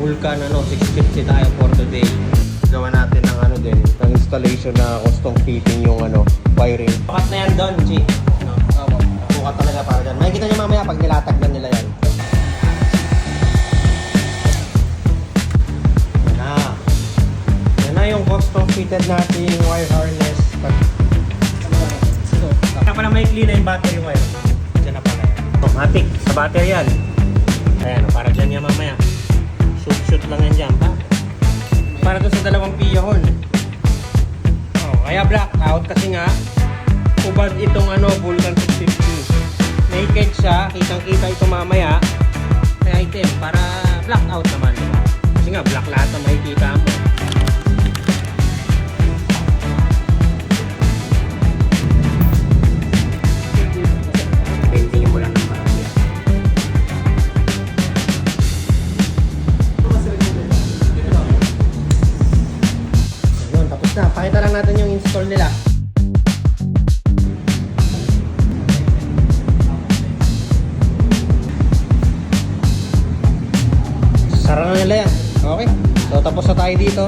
Vulcan 650 tayo for today. Gawa natin ng din, ng installation na custom fitting yung wiring. Pakat na yan doon, G. Bukat talaga para dyan. Makikita nyo mamaya pag nilatagnan nila yan. Yan na yung custom fitted natin wire harness. Kaya pala may clean na yung battery wire. Diyan na pala yan. Automatic sa battery yan. Ayan, para dyan yan mamaya. Shoot lang yan dyan. Para doon sa dalawang piyahon. Kaya blackout kasi nga ubad itong Vulcan 650. Naked siya, kitang-kita ito mamaya. May item para blackout naman, diba? Kasi nga black lahat na makikita mo. Paintingin mo lang ng parang yan. Ayun, tapos na. Pakita lang natin yung install nila. Sara na nila yan. Okay. So tapos na tayo dito.